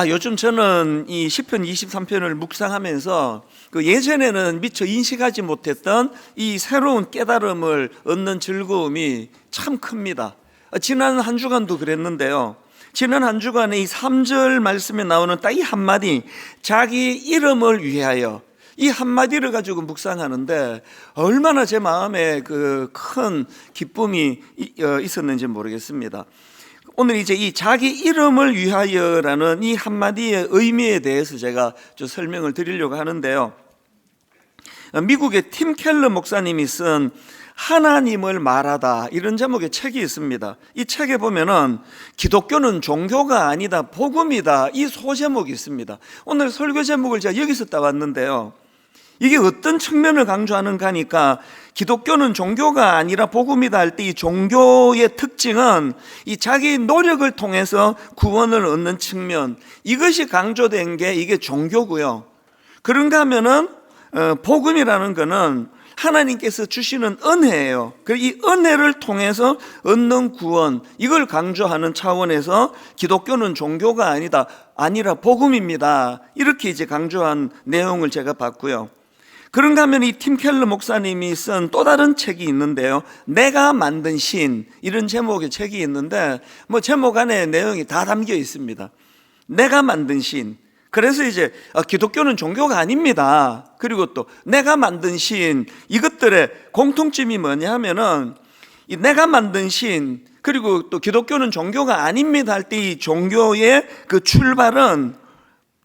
요즘 저는 이 시편 23편을 묵상하면서 예전에는 미처 인식하지 못했던 이 새로운 깨달음을 얻는 즐거움이 참 큽니다. 지난 한 주간도 그랬는데요. 지난 한 주간에 이 3절 말씀에 나오는 딱 이 한마디, 자기 이름을 위하여, 이 한마디를 가지고 묵상하는데 얼마나 제 마음에 그 큰 기쁨이 있었는지 모르겠습니다. 오늘 이제 이 자기 이름을 위하여라는 이 한마디의 의미에 대해서 제가 좀 설명을 드리려고 하는데요. 미국의 팀 켈러 목사님이 쓴 하나님을 말하다, 이런 제목의 책이 있습니다. 이 책에 보면은 기독교는 종교가 아니다, 복음이다, 이 소제목이 있습니다. 오늘 설교 제목을 제가 여기서 따왔는데요. 이게 어떤 측면을 강조하는가 하니까 기독교는 종교가 아니라 복음이다 할 때 이 종교의 특징은 이 자기 노력을 통해서 구원을 얻는 측면, 이것이 강조된 게 이게 종교고요. 그런가 하면은 복음이라는 거는 하나님께서 주시는 은혜예요. 이 은혜를 통해서 얻는 구원, 이걸 강조하는 차원에서 기독교는 종교가 아니라 복음입니다, 이렇게 이제 강조한 내용을 제가 봤고요. 그런가 하면 이 팀 켈러 목사님이 쓴 또 다른 책이 있는데요. 내가 만든 신, 이런 제목의 책이 있는데 제목 안에 내용이 다 담겨 있습니다. 내가 만든 신. 그래서 이제 기독교는 종교가 아닙니다. 그리고 또 내가 만든 신, 이것들의 공통점이 뭐냐 하면은 이 내가 만든 신, 그리고 또 기독교는 종교가 아닙니다 할 때 이 종교의 그 출발은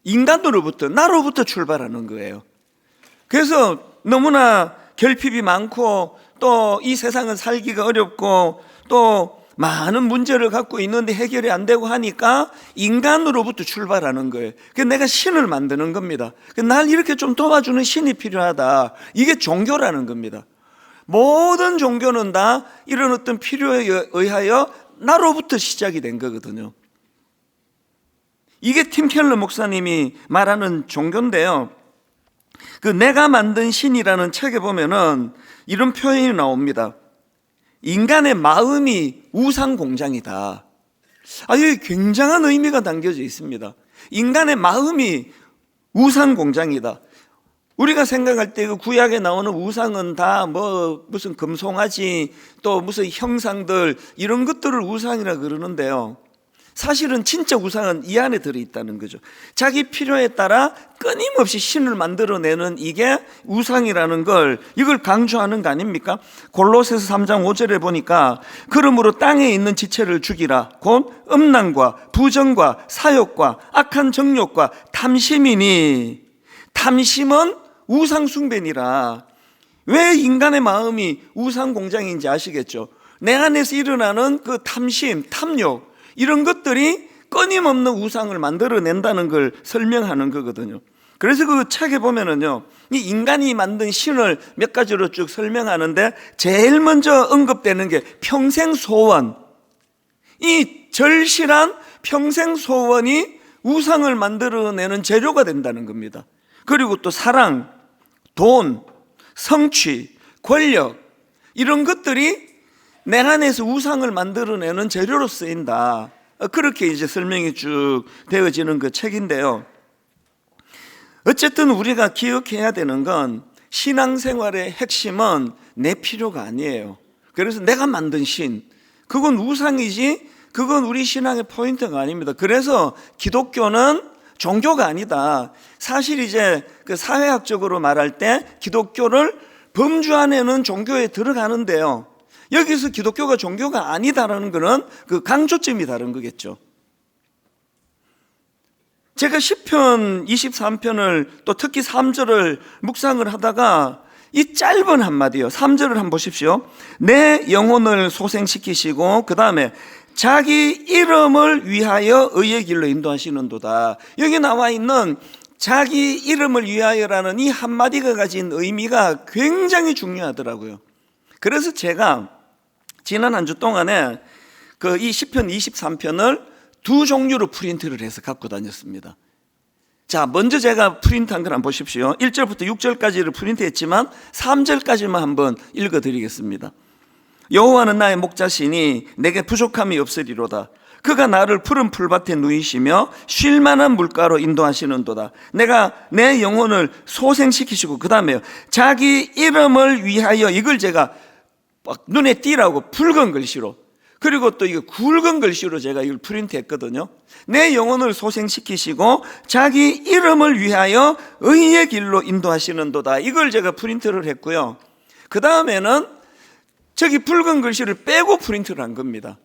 인간으로부터, 나로부터 출발하는 거예요. 그래서 너무나 결핍이 많고 또 이 세상은 살기가 어렵고 또 많은 문제를 갖고 있는데 해결이 안 되고 하니까 인간으로부터 출발하는 거예요. 그래서 내가 신을 만드는 겁니다. 날 이렇게 좀 도와주는 신이 필요하다, 이게 종교라는 겁니다. 모든 종교는 다 이런 어떤 필요에 의하여 나로부터 시작이 된 거거든요. 이게 팀 켈러 목사님이 말하는 종교인데요. 내가 만든 신이라는 책에 보면은 이런 표현이 나옵니다. 인간의 마음이 우상 공장이다. 여기 굉장한 의미가 담겨져 있습니다. 인간의 마음이 우상 공장이다. 우리가 생각할 때 그 구약에 나오는 우상은 다 무슨 금송아지, 또 무슨 형상들, 이런 것들을 우상이라 그러는데요. 사실은 진짜 우상은 이 안에 들어있다는 거죠. 자기 필요에 따라 끊임없이 신을 만들어내는 이게 우상이라는 걸, 이걸 강조하는 거 아닙니까? 골로새서 3장 5절에 보니까 그러므로 땅에 있는 지체를 죽이라, 곧 음란과 부정과 사욕과 악한 정욕과 탐심이니, 탐심은 우상 숭배니라. 왜 인간의 마음이 우상 공장인지 아시겠죠? 내 안에서 일어나는 그 탐심, 탐욕, 이런 것들이 끊임없는 우상을 만들어낸다는 걸 설명하는 거거든요. 그래서 그 책에 보면은요, 이 인간이 만든 신을 몇 가지로 쭉 설명하는데 제일 먼저 언급되는 게 평생 소원. 이 절실한 평생 소원이 우상을 만들어내는 재료가 된다는 겁니다. 그리고 또 사랑, 돈, 성취, 권력, 이런 것들이 내 안에서 우상을 만들어내는 재료로 쓰인다. 그렇게 이제 설명이 쭉 되어지는 그 책인데요. 어쨌든 우리가 기억해야 되는 건 신앙생활의 핵심은 내 필요가 아니에요. 그래서 내가 만든 신, 그건 우상이지, 그건 우리 신앙의 포인트가 아닙니다. 그래서 기독교는 종교가 아니다. 사실 이제 그 사회학적으로 말할 때 기독교를 범주 안에는 종교에 들어가는데요. 여기서 기독교가 종교가 아니다라는 것은 그 강조점이 다른 거겠죠. 제가 시편 23편을 또 특히 3절을 묵상을 하다가 이 짧은 한마디요, 3절을 한번 보십시오. 내 영혼을 소생시키시고 그 다음에 자기 이름을 위하여 의의 길로 인도하시는도다. 여기 나와 있는 자기 이름을 위하여라는 이 한마디가 가진 의미가 굉장히 중요하더라고요. 그래서 제가 지난 한 주 동안에 이 시편 23편을 두 종류로 프린트를 해서 갖고 다녔습니다. 자, 먼저 제가 프린트한 걸 한번 보십시오. 1절부터 6절까지를 프린트했지만 3절까지만 한번 읽어드리겠습니다. 여호와는 나의 목자시니 내게 부족함이 없으리로다. 그가 나를 푸른 풀밭에 누이시며 쉴 만한 물가로 인도하시는도다. 내가 내 영혼을 소생시키시고, 그 다음에요, 자기 이름을 위하여, 이걸 제가 막 눈에 띄라고 붉은 글씨로, 그리고 또 이거 굵은 글씨로 제가 이걸 프린트 했거든요. 내 영혼을 소생시키시고 자기 이름을 위하여 의의 길로 인도하시는도다. 이걸 제가 프린트를 했고요. 그 다음에는 저기 붉은 글씨를 빼고 프린트를 한 겁니다.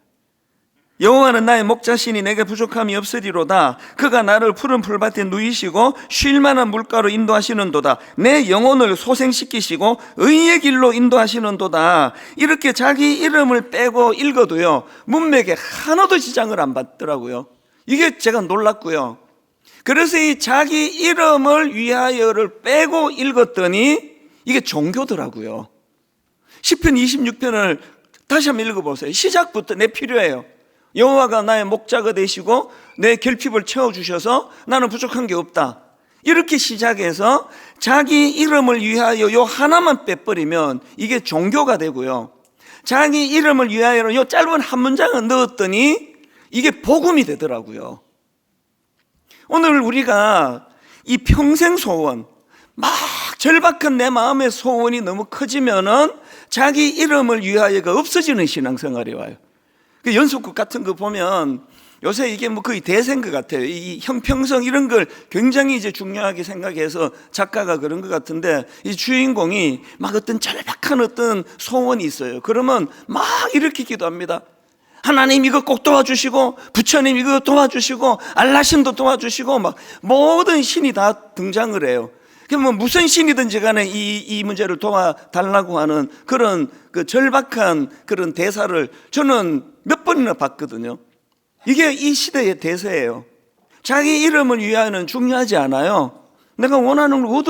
여호와는 나의 목자시니 내게 부족함이 없으리로다. 그가 나를 푸른 풀밭에 누이시고 쉴 만한 물가로 인도하시는도다. 내 영혼을 소생시키시고 의의 길로 인도하시는도다. 이렇게 자기 이름을 빼고 읽어도요, 문맥에 하나도 지장을 안 받더라고요. 이게 제가 놀랐고요. 그래서 이 자기 이름을 위하여를 빼고 읽었더니 이게 종교더라고요. 시편 26편을 다시 한번 읽어보세요. 시작부터 내 필요해요. 여호와가 나의 목자가 되시고 내 결핍을 채워주셔서 나는 부족한 게 없다. 이렇게 시작해서 자기 이름을 위하여 요 하나만 빼버리면 이게 종교가 되고요, 자기 이름을 위하여로 요 짧은 한 문장을 넣었더니 이게 복음이 되더라고요. 오늘 우리가 이 평생 소원, 막 절박한 내 마음의 소원이 너무 커지면은 자기 이름을 위하여가 없어지는 신앙생활이 와요. 그 연속극 같은 거 보면 요새 이게 뭐 거의 대세인 것 같아요. 이 형평성 이런 걸 굉장히 이제 중요하게 생각해서 작가가 그런 것 같은데, 이 주인공이 막 어떤 절박한 어떤 소원이 있어요. 그러면 막 이렇게 기도합니다. 하나님 이거 꼭 도와주시고, 부처님 이거 도와주시고, 알라신도 도와주시고, 막 모든 신이 다 등장을 해요. 뭐 무슨 신이든지 간에 이 문제를 도와달라고 하는 그런 그 절박한 그런 대사를 저는 몇 번이나 봤거든요. 이게 이 시대의 대세예요. 자기 이름을 위하여는 중요하지 않아요. 내가 원하는 걸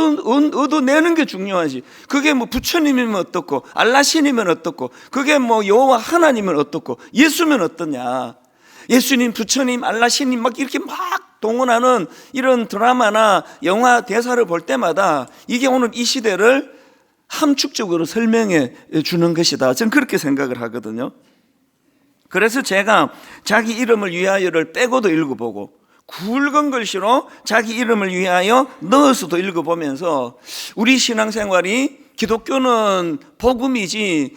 얻어내는 게 중요하지. 그게 뭐 부처님이면 어떻고, 알라신이면 어떻고, 그게 뭐 여호와 하나님은 어떻고, 예수면 어떠냐. 예수님, 부처님, 알라신님 막 이렇게 막 동원하는 이런 드라마나 영화 대사를 볼 때마다 이게 오늘 이 시대를 함축적으로 설명해 주는 것이다. 저는 그렇게 생각을 하거든요. 그래서 제가 자기 이름을 위하여를 빼고도 읽어보고 굵은 글씨로 자기 이름을 위하여 넣어서도 읽어보면서 우리 신앙생활이, 기독교는 복음이지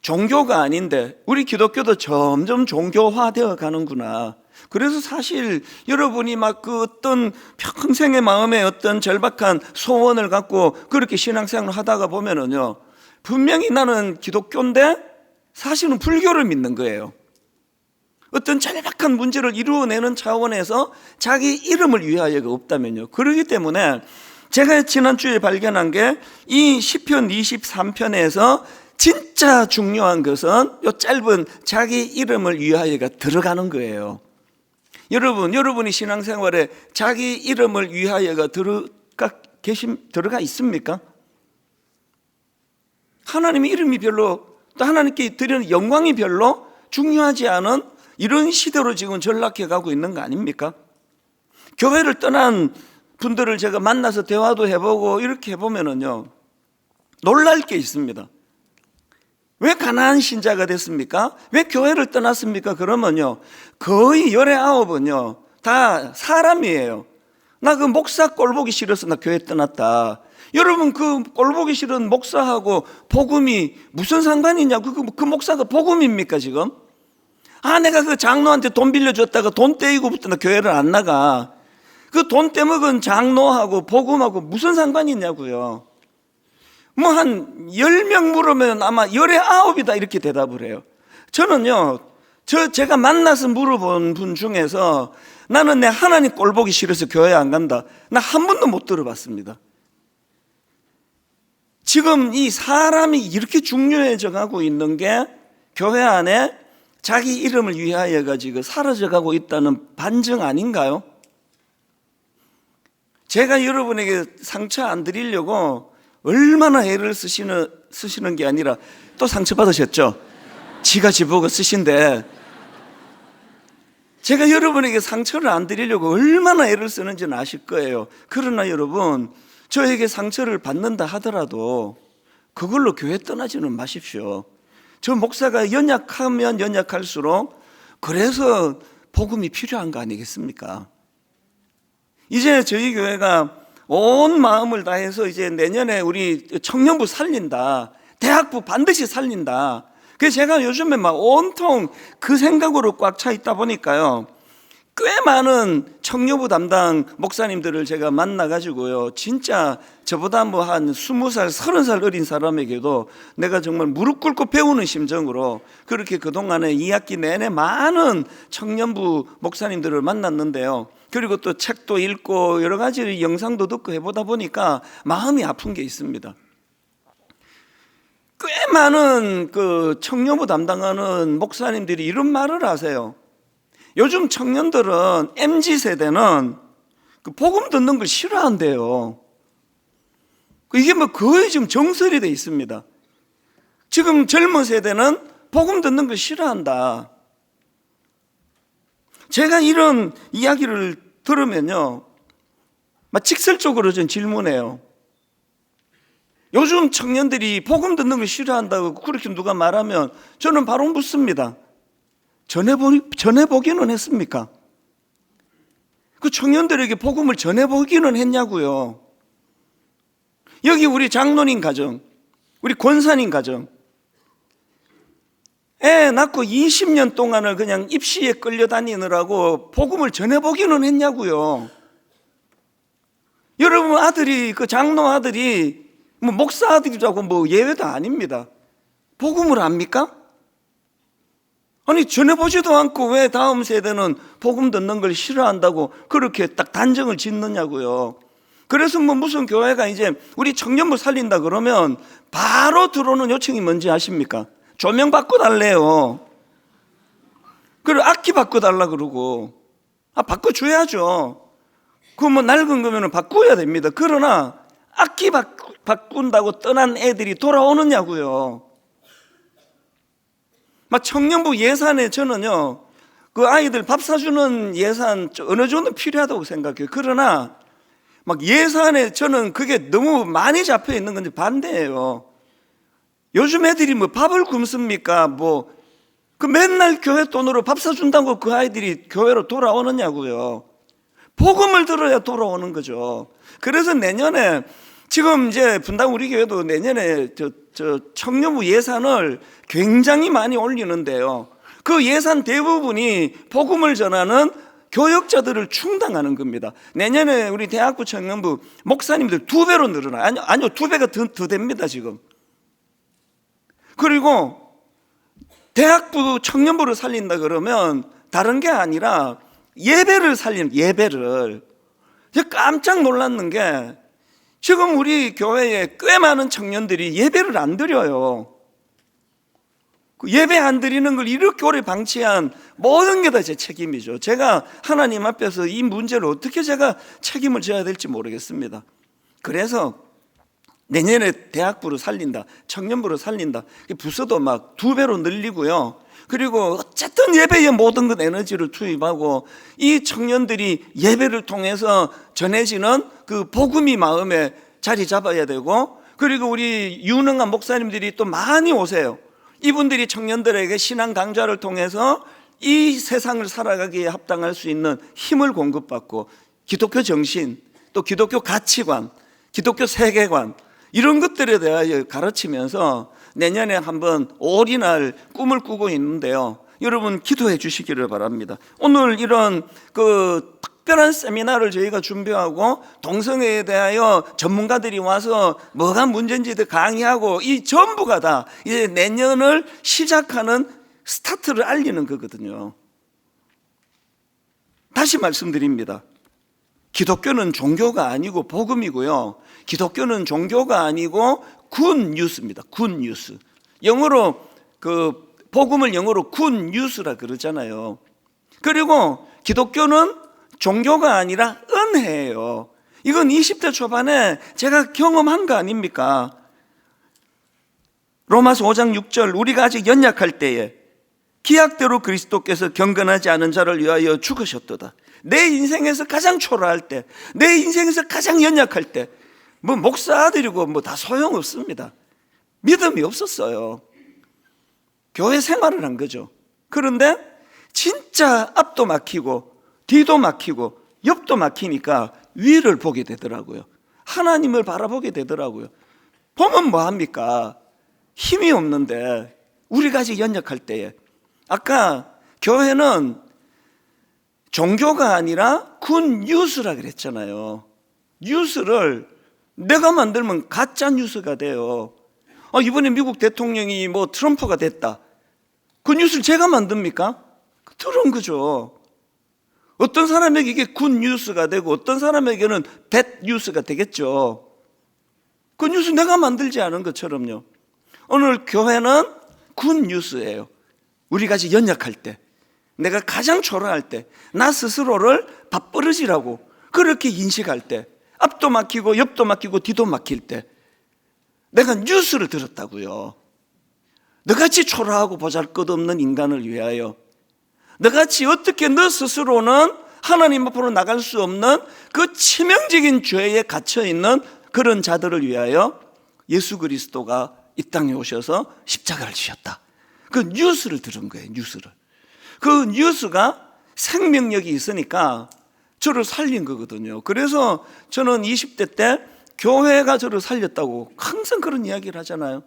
종교가 아닌데 우리 기독교도 점점 종교화되어 가는구나. 그래서 사실 여러분이 막 그 어떤 평생의 마음에 어떤 절박한 소원을 갖고 그렇게 신앙생활을 하다가 보면은요, 분명히 나는 기독교인데 사실은 불교를 믿는 거예요. 어떤 절박한 문제를 이루어내는 차원에서 자기 이름을 위하여가 없다면요. 그렇기 때문에 제가 지난주에 발견한 게 이 시편 23편에서 진짜 중요한 것은 이 짧은 자기 이름을 위하여가 들어가는 거예요. 여러분이 신앙생활에 자기 이름을 위하여가 들어가 있습니까? 하나님의 이름이 별로, 또 하나님께 드리는 영광이 별로 중요하지 않은 이런 시대로 지금 전락해 가고 있는 거 아닙니까? 교회를 떠난 분들을 제가 만나서 대화도 해보고 이렇게 해보면은요, 놀랄 게 있습니다. 왜 가난한 신자가 됐습니까? 왜 교회를 떠났습니까? 그러면요, 거의 19은요 다 사람이에요. 나 그 목사 꼴 보기 싫어서 나 교회 떠났다. 여러분, 그 꼴 보기 싫은 목사하고 복음이 무슨 상관이냐고. 그 목사가 복음입니까 지금? 내가 그 장로한테 돈 빌려줬다가 돈 떼이고부터 나 교회를 안 나가. 그 돈 떼먹은 장로하고 복음하고 무슨 상관이 있냐고요. 뭐 한 10명 물으면 아마 19이다 이렇게 대답을 해요. 저는요, 제가 만나서 물어본 분 중에서 나는 내 하나님 꼴 보기 싫어서 교회 안 간다, 나 한 번도 못 들어봤습니다. 지금 이 사람이 이렇게 중요해져 가고 있는 게 교회 안에 자기 이름을 위하여 가지고 사라져 가고 있다는 반증 아닌가요? 제가 여러분에게 상처 안 드리려고 얼마나 애를 쓰시는 게 아니라 또 상처 받으셨죠? 지가 지보고 쓰신데, 제가 여러분에게 상처를 안 드리려고 얼마나 애를 쓰는지는 아실 거예요. 그러나 여러분, 저에게 상처를 받는다 하더라도 그걸로 교회 떠나지는 마십시오. 저 목사가 연약하면 연약할수록, 그래서 복음이 필요한 거 아니겠습니까? 이제 저희 교회가 온 마음을 다해서 이제 내년에 우리 청년부 살린다, 대학부 반드시 살린다. 그래서 제가 요즘에 막 온통 그 생각으로 꽉 차 있다 보니까요, 꽤 많은 청년부 담당 목사님들을 제가 만나가지고요, 진짜 저보다 뭐 한 20살, 30살 어린 사람에게도 내가 정말 무릎 꿇고 배우는 심정으로 그렇게 그동안에 2학기 내내 많은 청년부 목사님들을 만났는데요, 그리고 또 책도 읽고 여러 가지 영상도 듣고 해보다 보니까 마음이 아픈 게 있습니다. 꽤 많은 그 청년부 담당하는 목사님들이 이런 말을 하세요. 요즘 청년들은 MZ세대는 그 복음 듣는 걸 싫어한대요. 이게 뭐 거의 지금 정설이 돼 있습니다. 지금 젊은 세대는 복음 듣는 걸 싫어한다. 제가 이런 이야기를 들으면요, 막 직설적으로 전 질문해요. 요즘 청년들이 복음 듣는 걸 싫어한다고 그렇게 누가 말하면 저는 바로 묻습니다. 전해보기는 했습니까? 그 청년들에게 복음을 전해보기는 했냐고요. 여기 우리 장로님 가정, 우리 권사님 가정, 애 낳고 20년 동안을 그냥 입시에 끌려다니느라고 복음을 전해보기는 했냐고요. 여러분 아들이, 그 장로 아들이 뭐 목사 아들이라고 뭐 예외도 아닙니다. 복음을 압니까? 아니 전해보지도 않고 왜 다음 세대는 복음 듣는 걸 싫어한다고 그렇게 딱 단정을 짓느냐고요. 그래서 뭐 무슨 교회가 이제 우리 청년부 살린다 그러면 바로 들어오는 요청이 뭔지 아십니까? 조명 바꿔달래요. 그리고 악기 바꿔달라 그러고, 바꿔줘야죠. 그거 뭐 낡은 거면 바꿔야 됩니다. 그러나 악기 바꾼다고 떠난 애들이 돌아오느냐고요. 막 청년부 예산에 저는요, 그 아이들 밥 사주는 예산 어느 정도 필요하다고 생각해요. 그러나 막 예산에 저는 그게 너무 많이 잡혀 있는 건지 반대예요. 요즘 애들이 뭐 밥을 굶습니까? 뭐 그 맨날 교회 돈으로 밥 사준다고 그 아이들이 교회로 돌아오느냐고요. 복음을 들어야 돌아오는 거죠. 그래서 내년에 지금 이제 분당 우리 교회도 내년에 저 청년부 예산을 굉장히 많이 올리는데요, 그 예산 대부분이 복음을 전하는 교역자들을 충당하는 겁니다. 내년에 우리 대학부 청년부 목사님들 2배로 늘어나요. 아니요 2배가 더 됩니다 지금. 그리고 대학부 청년부를 살린다 그러면 다른 게 아니라 예배를 살리는, 예배를. 제가 깜짝 놀랐는 게 지금 우리 교회에 꽤 많은 청년들이 예배를 안 드려요. 그 예배 안 드리는 걸 이렇게 오래 방치한 모든 게 다 제 책임이죠. 제가 하나님 앞에서 이 문제를 어떻게 제가 책임을 져야 될지 모르겠습니다. 그래서 내년에 대학부를 살린다, 청년부를 살린다, 부서도 막 2배로 늘리고요. 그리고 어쨌든 예배에 모든 것 에너지를 투입하고 이 청년들이 예배를 통해서 전해지는 그 복음이 마음에 자리 잡아야 되고, 그리고 우리 유능한 목사님들이 또 많이 오세요. 이분들이 청년들에게 신앙 강좌를 통해서 이 세상을 살아가기에 합당할 수 있는 힘을 공급받고, 기독교 정신, 또 기독교 가치관, 기독교 세계관, 이런 것들에 대하여 가르치면서 내년에 한번 어린날 꿈을 꾸고 있는데요, 여러분 기도해 주시기를 바랍니다. 오늘 이런 그 특별한 세미나를 저희가 준비하고 동성애에 대하여 전문가들이 와서 뭐가 문제인지 강의하고, 이 전부가 다 이제 내년을 시작하는 스타트를 알리는 거거든요. 다시 말씀드립니다. 기독교는 종교가 아니고 복음이고요, 기독교는 종교가 아니고 굿 뉴스입니다. 굿 뉴스. 영어로 그 복음을 영어로 굿 뉴스라 그러잖아요. 그리고 기독교는 종교가 아니라 은혜예요. 이건 20대 초반에 제가 경험한 거 아닙니까? 로마서 5장 6절, 우리가 아직 연약할 때에 기약대로 그리스도께서 경건하지 않은 자를 위하여 죽으셨도다. 내 인생에서 가장 초라할 때, 내 인생에서 가장 연약할 때, 뭐 목사 아들이고 뭐 다 소용없습니다. 믿음이 없었어요. 교회 생활을 한 거죠. 그런데 진짜 진짜 앞도 막히고 뒤도 막히고 옆도 막히니까 위를 보게 되더라고요. 하나님을 바라보게 되더라고요. 보면 뭐합니까? 힘이 없는데 우리가 아직 연약할 때에, 아까 교회는 종교가 아니라 군 뉴스라 그랬잖아요. 뉴스를 내가 만들면 가짜 뉴스가 돼요. 이번에 미국 대통령이 뭐 트럼프가 됐다, 그 뉴스를 제가 만듭니까? 들은 거죠. 어떤 사람에게 이게 군 뉴스가 되고 어떤 사람에게는 뱃 뉴스가 되겠죠. 그 뉴스 내가 만들지 않은 것처럼요. 오늘 교회는 군 뉴스예요. 우리가 아직 연약할 때, 내가 가장 초라할 때, 나 스스로를 밥버릇이라고 그렇게 인식할 때, 앞도 막히고 옆도 막히고 뒤도 막힐 때 내가 뉴스를 들었다고요. 너같이 초라하고 보잘것없는 인간을 위하여, 너같이 어떻게 너 스스로는 하나님 앞으로 나갈 수 없는 그 치명적인 죄에 갇혀있는 그런 자들을 위하여 예수 그리스도가 이 땅에 오셔서 십자가를 지셨다. 그 뉴스를 들은 거예요. 뉴스를. 그 뉴스가 생명력이 있으니까 저를 살린 거거든요. 그래서 저는 20대 때 교회가 저를 살렸다고 항상 그런 이야기를 하잖아요.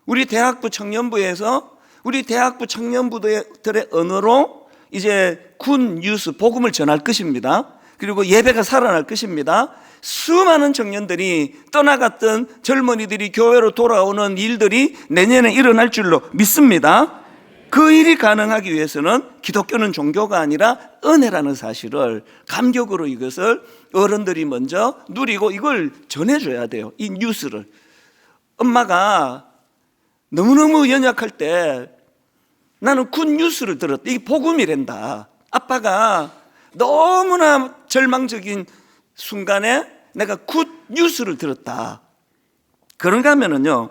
우리 대학부 청년부에서 우리 대학부 청년부들의 언어로 이제 군 뉴스 복음을 전할 것입니다. 그리고 예배가 살아날 것입니다. 수많은 청년들이 떠나갔던 젊은이들이 교회로 돌아오는 일들이 내년에 일어날 줄로 믿습니다. 그 일이 가능하기 위해서는 기독교는 종교가 아니라 은혜라는 사실을 감격으로 이것을 어른들이 먼저 누리고 이걸 전해줘야 돼요. 이 뉴스를. 엄마가 너무너무 연약할 때 나는 군 뉴스를 들었다. 이게 복음이란다. 아빠가 너무나 절망적인 순간에 내가 굿 뉴스를 들었다. 그런가 하면은요,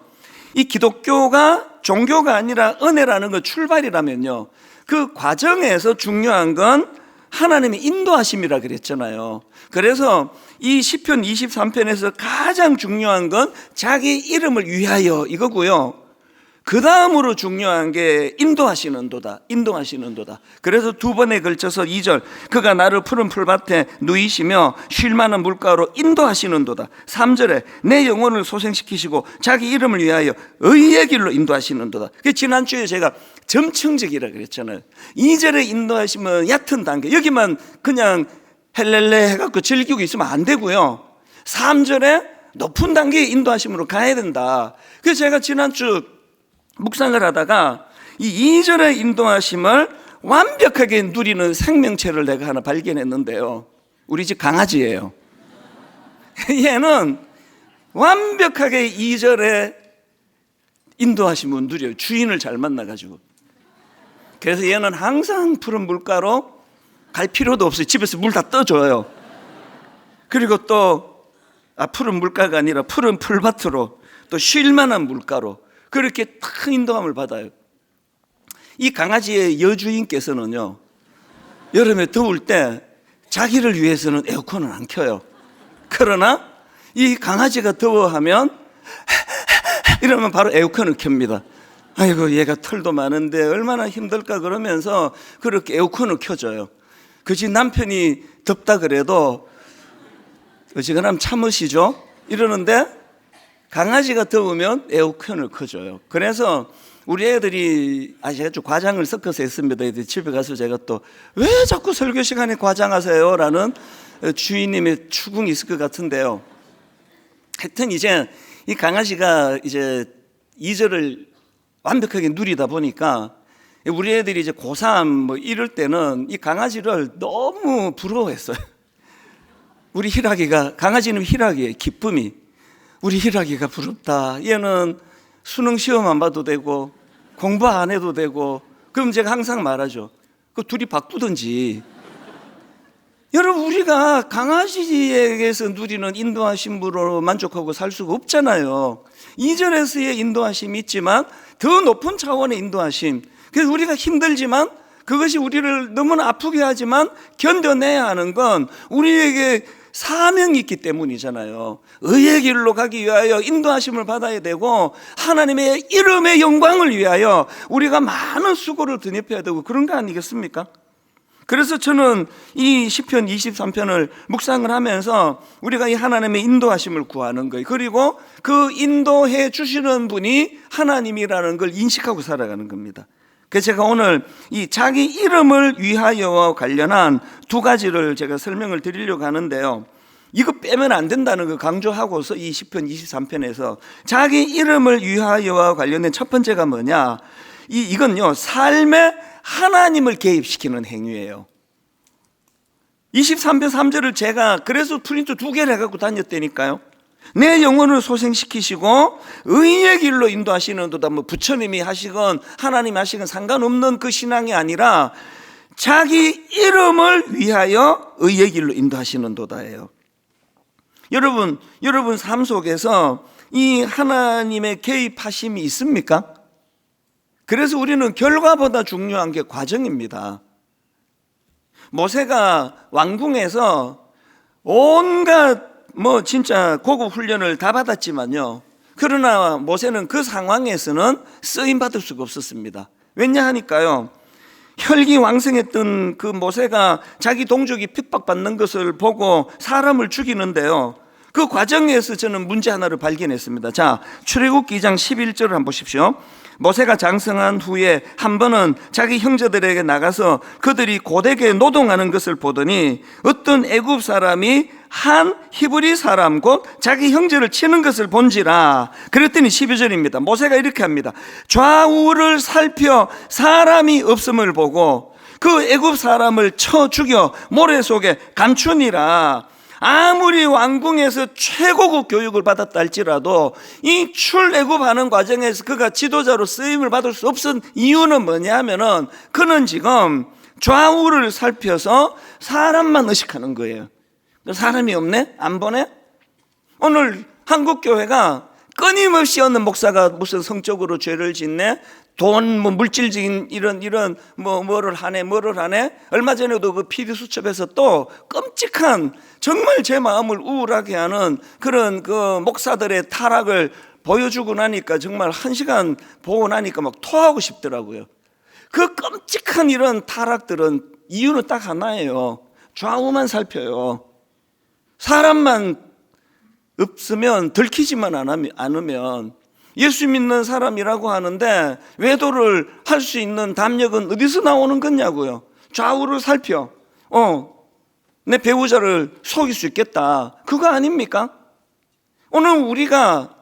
이 기독교가 종교가 아니라 은혜라는 거 출발이라면요, 그 과정에서 중요한 건 하나님의 인도하심이라 그랬잖아요. 그래서 이 시편 23편에서 가장 중요한 건 자기 이름을 위하여 이거고요. 그 다음으로 중요한 게 인도하시는도다. 인도하시는도다. 그래서 두 번에 걸쳐서 2절, 그가 나를 푸른 풀밭에 누이시며 쉴 만한 물가로 인도하시는도다. 3절에 내 영혼을 소생시키시고 자기 이름을 위하여 의의 길로 인도하시는도다. 지난주에 제가 점층적이라 그랬잖아요. 2절에 인도하시면 얕은 단계, 여기만 그냥 헬렐레 해갖고 즐기고 있으면 안 되고요. 3절에 높은 단계의 인도하심으로 가야 된다. 그래서 제가 지난주 묵상을 하다가 이 2절의 인도하심을 완벽하게 누리는 생명체를 내가 하나 발견했는데요. 우리 집 강아지예요. 얘는 완벽하게 2절의 인도하심을 누려요. 주인을 잘 만나가지고. 그래서 얘는 항상 푸른 물가로 갈 필요도 없어요. 집에서 물 다 떠줘요. 그리고 또 푸른 물가가 아니라 푸른 풀밭으로, 또 쉴 만한 물가로 그렇게 탁 인도함을 받아요. 이 강아지의 여주인께서는요, 여름에 더울 때 자기를 위해서는 에어컨을 안 켜요. 그러나 이 강아지가 더워하면 이러면 바로 에어컨을 켭니다. 아이고, 얘가 털도 많은데 얼마나 힘들까 그러면서 그렇게 에어컨을 켜줘요. 그 집 남편이 덥다 그래도 어지간하면 참으시죠? 이러는데 강아지가 더우면 에어컨을 켜줘요. 그래서 우리 애들이 제가 좀 과장을 섞어서 했습니다. 애들이 집에 가서 제가 또 왜 자꾸 설교 시간에 과장하세요? 라는 주인님의 추궁이 있을 것 같은데요. 하여튼 이제 이 강아지가 이제 2절을 완벽하게 누리다 보니까 우리 애들이 이제 고3 뭐 이럴 때는 이 강아지를 너무 부러워했어요. 우리 희락이가, 강아지는 희락이에요. 기쁨이. 우리 희락이가 부럽다. 얘는 수능 시험 안 봐도 되고 공부 안 해도 되고. 그럼 제가 항상 말하죠. 그 둘이 바꾸든지. 여러분, 우리가 강아지에게서 누리는 인도하심으로 만족하고 살 수가 없잖아요. 2절에서의 인도하심이 있지만 더 높은 차원의 인도하심. 그래서 우리가 힘들지만 그것이 우리를 너무나 아프게 하지만 견뎌내야 하는 건 우리에게 사명이 있기 때문이잖아요. 의의 길로 가기 위하여 인도하심을 받아야 되고 하나님의 이름의 영광을 위하여 우리가 많은 수고를 드립해야 되고 그런 거 아니겠습니까? 그래서 저는 이 시편 23편을 묵상을 하면서 우리가 이 하나님의 인도하심을 구하는 거예요. 그리고 그 인도해 주시는 분이 하나님이라는 걸 인식하고 살아가는 겁니다. 그래서 제가 오늘 이 자기 이름을 위하여와 관련한 두 가지를 제가 설명을 드리려고 하는데요. 이거 빼면 안 된다는 걸 강조하고서 이 시편 23편에서 자기 이름을 위하여와 관련된 첫 번째가 뭐냐? 이건요, 삶에 하나님을 개입시키는 행위예요. 23편 3절을 제가 그래서 프린트 2개를 해갖고 다녔다니까요. 내 영혼을 소생시키시고 의의 길로 인도하시는도다. 뭐 부처님이 하시건 하나님이 하시건 상관없는 그 신앙이 아니라 자기 이름을 위하여 의의 길로 인도하시는도다예요. 여러분 삶 속에서 이 하나님의 개입하심이 있습니까? 그래서 우리는 결과보다 중요한 게 과정입니다. 모세가 왕궁에서 온갖 진짜 고급 훈련을 다 받았지만요, 그러나 모세는 그 상황에서는 쓰임 받을 수가 없었습니다. 왜냐 하니까요, 혈기왕성했던 그 모세가 자기 동족이 핍박받는 것을 보고 사람을 죽이는데요, 그 과정에서 저는 문제 하나를 발견했습니다. 자, 출애굽기 2장 11절을 한번 보십시오. 모세가 장성한 후에 한 번은 자기 형제들에게 나가서 그들이 고되게 노동하는 것을 보더니 어떤 애굽 사람이 한 히브리 사람 곧 자기 형제를 치는 것을 본지라. 그랬더니 12절입니다. 모세가 이렇게 합니다. 좌우를 살펴 사람이 없음을 보고 그 애굽 사람을 쳐 죽여 모래 속에 감추니라. 아무리 왕궁에서 최고급 교육을 받았다 할지라도 이 출애굽하는 과정에서 그가 지도자로 쓰임을 받을 수 없은 이유는 뭐냐면은 그는 지금 좌우를 살펴서 사람만 의식하는 거예요. 사람이 없네? 안 보네? 오늘 한국교회가 끊임없이 어느 목사가 무슨 성적으로 죄를 짓네? 돈, 물질적인 이런 뭐를 하네. 얼마 전에도 그 PD 수첩에서 또 끔찍한, 정말 제 마음을 우울하게 하는 그런 그 목사들의 타락을 보여주고 나니까 정말 1시간 보고 나니까 막 토하고 싶더라고요. 그 끔찍한 이런 타락들은 이유는 딱 하나예요. 좌우만 살펴요. 사람만 없으면, 들키지만 않으면, 예수 믿는 사람이라고 하는데 외도를 할 수 있는 담력은 어디서 나오는 거냐고요. 좌우를 살펴 내 배우자를 속일 수 있겠다, 그거 아닙니까? 오늘 우리가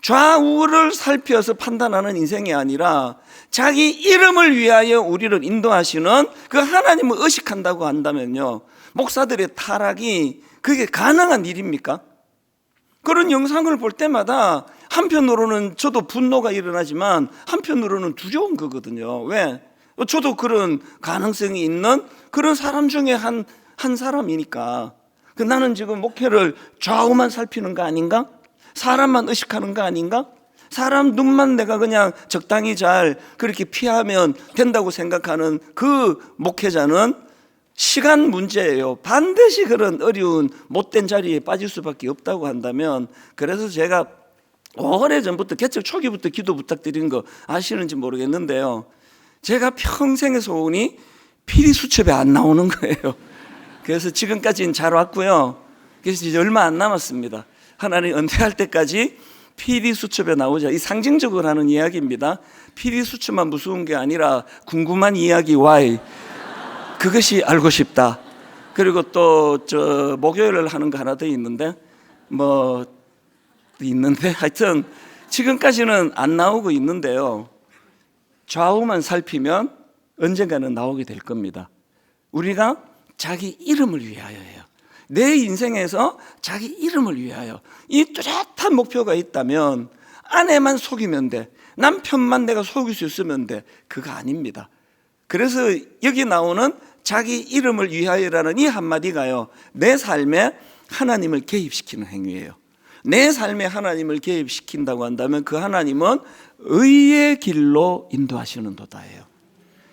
좌우를 살펴서 판단하는 인생이 아니라 자기 이름을 위하여 우리를 인도하시는 그 하나님을 의식한다고 한다면요, 목사들의 타락이 그게 가능한 일입니까? 그런 영상을 볼 때마다 한편으로는 저도 분노가 일어나지만 한편으로는 두려운 거거든요. 왜? 저도 그런 가능성이 있는 그런 사람 중에 한 사람이니까. 나는 지금 목회를 좌우만 살피는 거 아닌가? 사람만 의식하는 거 아닌가? 사람 눈만 내가 그냥 적당히 잘 그렇게 피하면 된다고 생각하는 그 목회자는 시간 문제예요. 반드시 그런 어려운 못된 자리에 빠질 수밖에 없다고 한다면, 그래서 제가 오래전부터 개척 초기부터 기도 부탁드리는 거 아시는지 모르겠는데요, 제가 평생의 소원이 PD 수첩에 안 나오는 거예요. 그래서 지금까지는 잘 왔고요. 그래서 이제 얼마 안 남았습니다. 하나님 은퇴할 때까지 PD 수첩에 나오자. 이 상징적으로 하는 이야기입니다. PD 수첩만 무서운 게 아니라 궁금한 이야기 why, 그것이 알고 싶다. 그리고 또 목요일을 하는 거 하나 더 있는데 하여튼 지금까지는 안 나오고 있는데요, 좌우만 살피면 언젠가는 나오게 될 겁니다. 우리가 자기 이름을 위하여예요. 내 인생에서 자기 이름을 위하여 이 뚜렷한 목표가 있다면 아내만 속이면 돼, 남편만 내가 속일 수 있으면 돼, 그거 아닙니다. 그래서 여기 나오는 자기 이름을 위하여라는 이 한마디가요, 내 삶에 하나님을 개입시키는 행위예요. 내 삶에 하나님을 개입시킨다고 한다면 그 하나님은 의의 길로 인도하시는 도다예요.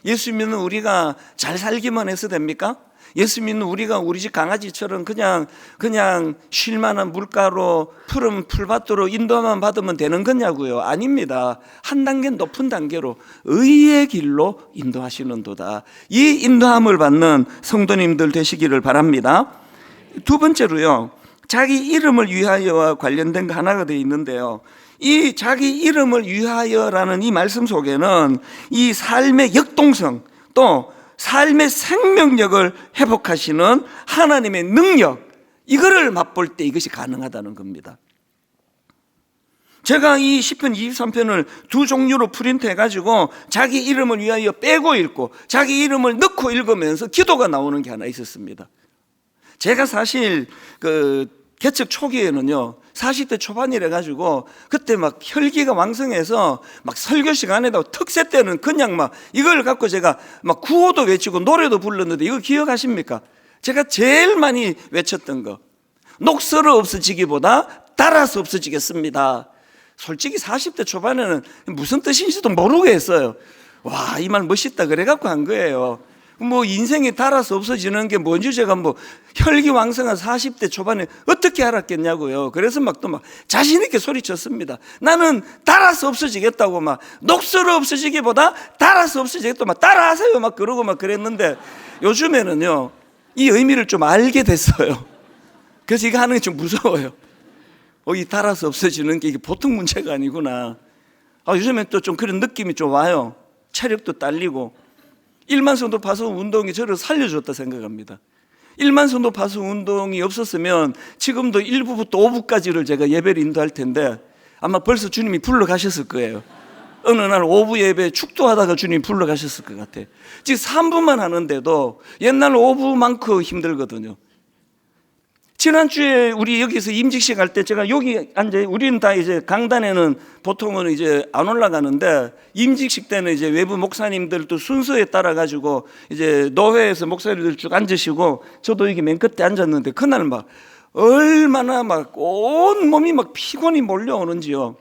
예수 믿는 우리가 잘 살기만 해서 됩니까? 예수 믿는 우리가 우리 집 강아지처럼 그냥 쉴 만한 물가로 푸른 풀밭으로 인도만 받으면 되는 거냐고요? 아닙니다. 한 단계 높은 단계로 의의 길로 인도하시는도다. 이 인도함을 받는 성도님들 되시기를 바랍니다. 두 번째로요, 자기 이름을 위하여와 관련된 거 하나가 되어 있는데요, 이 자기 이름을 위하여라는 이 말씀 속에는 이 삶의 역동성, 또 삶의 생명력을 회복하시는 하나님의 능력, 이거를 맛볼 때 이것이 가능하다는 겁니다. 제가 이 시편 23편을 두 종류로 프린트 해가지고 자기 이름을 위하여 빼고 읽고 자기 이름을 넣고 읽으면서 기도가 나오는 게 하나 있었습니다. 제가 사실 개척 초기에는요, 40대 초반이라 가지고 그때 막 혈기가 왕성해서 막 설교 시간에도 특세 때는 그냥 막 이걸 갖고 제가 막 구호도 외치고 노래도 불렀는데, 이거 기억하십니까? 제가 제일 많이 외쳤던 거, 녹슬어 없어지기보다 따라서 없어지겠습니다. 솔직히 40대 초반에는 무슨 뜻인지도 모르고 했어요. 와, 이 말 멋있다 그래갖고 한 거예요. 뭐 인생이 달아서 없어지는 게 뭔지 제가 뭐 혈기왕성한 40대 초반에 어떻게 알았겠냐고요. 그래서 막 또 막 자신 있게 소리쳤습니다. 나는 달아서 없어지겠다고, 막 녹슬어 없어지기보다 달아서 없어지겠다고 막 따라하세요 막 그러고 막 그랬는데, 요즘에는요 이 의미를 좀 알게 됐어요. 그래서 이거 하는 게 좀 무서워요. 이 달아서 없어지는 게 이게 보통 문제가 아니구나. 요즘엔 또 좀 그런 느낌이 좀 와요. 체력도 딸리고. 1만 성도 파송 운동이 저를 살려줬다 생각합니다. 1만 성도 파송 운동이 없었으면 지금도 1부부터 5부까지를 제가 예배를 인도할 텐데 아마 벌써 주님이 불러가셨을 거예요. 어느 날 5부 예배 축도하다가 주님이 불러가셨을 것 같아요. 지금 3부만 하는데도 옛날 5부만큼 힘들거든요. 지난주에 우리 여기서 임직식 할 때 제가 여기 앉아, 우리는 다 이제 강단에는 보통은 이제 안 올라가는데, 임직식 때는 이제 외부 목사님들도 순서에 따라 가지고 이제 노회에서 목사님들 쭉 앉으시고 저도 여기 맨 끝에 앉았는데, 그날 막 얼마나 막 온 몸이 막 피곤이 몰려오는지요.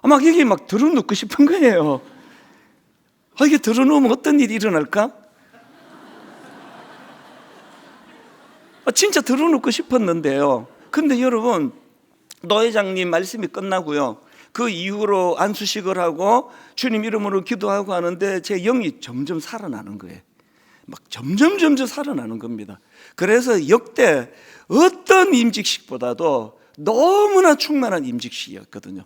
막 여기 막 들어눕고 싶은 거예요. 이게 들어놓으면 어떤 일이 일어날까? 진짜 들어놓고 싶었는데요. 근데 여러분, 노 회장님 말씀이 끝나고요, 그 이후로 안수식을 하고 주님 이름으로 기도하고 하는데 제 영이 점점 살아나는 거예요. 막 점점 살아나는 겁니다. 그래서 역대 어떤 임직식보다도 너무나 충만한 임직식이었거든요.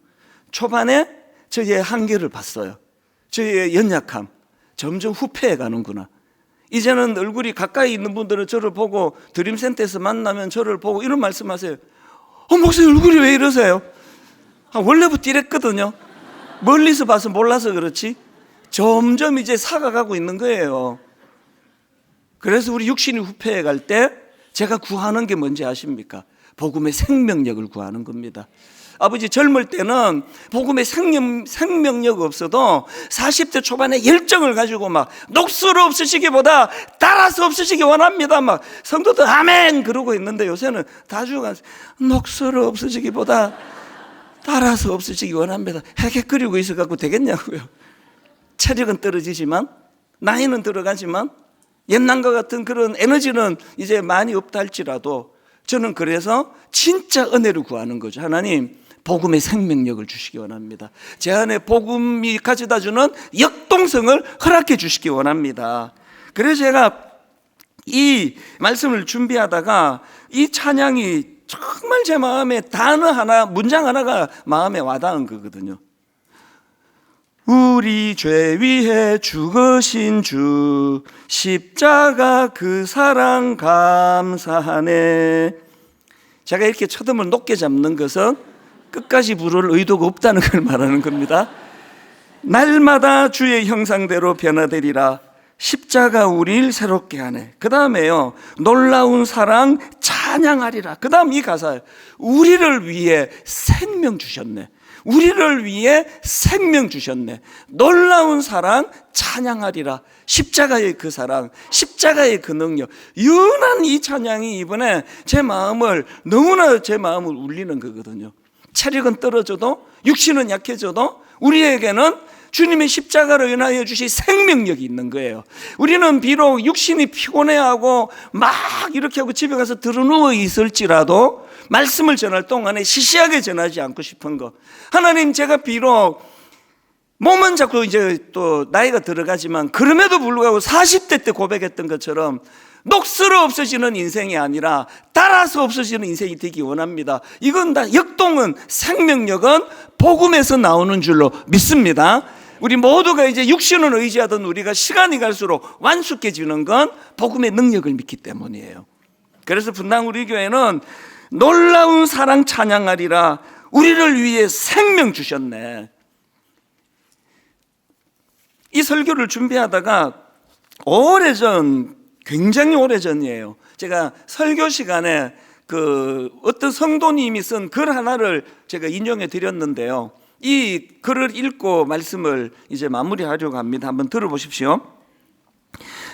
초반에 저의 한계를 봤어요. 저의 연약함, 점점 후퇴해 가는구나. 이제는 얼굴이 가까이 있는 분들은 저를 보고, 드림센터에서 만나면 저를 보고 이런 말씀하세요. 목사님 얼굴이 왜 이러세요? 원래부터 이랬거든요. 멀리서 봐서 몰라서 그렇지 점점 이제 사가가고 있는 거예요. 그래서 우리 육신이 후퇴해 갈 때 제가 구하는 게 뭔지 아십니까? 복음의 생명력을 구하는 겁니다. 아버지, 젊을 때는 복음의 생명력 없어도 40대 초반에 열정을 가지고 막 녹슬어 없으시기보다 따라서 없으시기 원합니다. 막 성도들 아멘 그러고 있는데, 요새는 다 죽어가서 녹슬어 없으시기보다 따라서 없으시기 원합니다. 헤헤거리고 있어갖고 되겠냐고요. 체력은 떨어지지만, 나이는 들어가지만, 옛날과 같은 그런 에너지는 이제 많이 없다 할지라도 저는 그래서 진짜 은혜를 구하는 거죠. 하나님, 복음의 생명력을 주시기 원합니다. 제 안에 복음이 가져다주는 역동성을 허락해 주시기 원합니다. 그래서 제가 이 말씀을 준비하다가 이 찬양이 정말 제 마음에 단어 하나, 문장 하나가 마음에 와닿은 거거든요. 우리 죄 위해 죽으신 주, 십자가 그 사랑 감사하네. 제가 이렇게 첫음을 높게 잡는 것은 끝까지 부를 의도가 없다는 걸 말하는 겁니다. 날마다 주의 형상대로 변화되리라. 십자가 우리를 새롭게 하네. 그 다음에요, 놀라운 사랑 찬양하리라. 그 다음 이 가사예요. 우리를 위해 생명 주셨네. 우리를 위해 생명 주셨네. 놀라운 사랑 찬양하리라. 십자가의 그 사랑, 십자가의 그 능력, 유난 이 찬양이 이번에 제 마음을, 너무나 제 마음을 울리는 거거든요. 체력은 떨어져도, 육신은 약해져도 우리에게는 주님의 십자가로 인하여 주신 생명력이 있는 거예요. 우리는 비록 육신이 피곤해하고 막 이렇게 하고 집에 가서 드러누워 있을지라도 말씀을 전할 동안에 시시하게 전하지 않고 싶은 거. 하나님, 제가 비록 몸은 자꾸 이제 또 나이가 들어가지만 그럼에도 불구하고 40대 때 고백했던 것처럼 녹슬어 없어지는 인생이 아니라 따라서 없어지는 인생이 되기 원합니다. 이건 다 역동은, 생명력은 복음에서 나오는 줄로 믿습니다. 우리 모두가 이제 육신을 의지하던 우리가 시간이 갈수록 완숙해지는 건 복음의 능력을 믿기 때문이에요. 그래서 분당 우리 교회는 놀라운 사랑 찬양하리라, 우리를 위해 생명 주셨네. 이 설교를 준비하다가 굉장히 오래전이에요. 제가 설교 시간에 어떤 성도님이 쓴 글 하나를 제가 인용해 드렸는데요. 이 글을 읽고 말씀을 이제 마무리하려고 합니다. 한번 들어보십시오.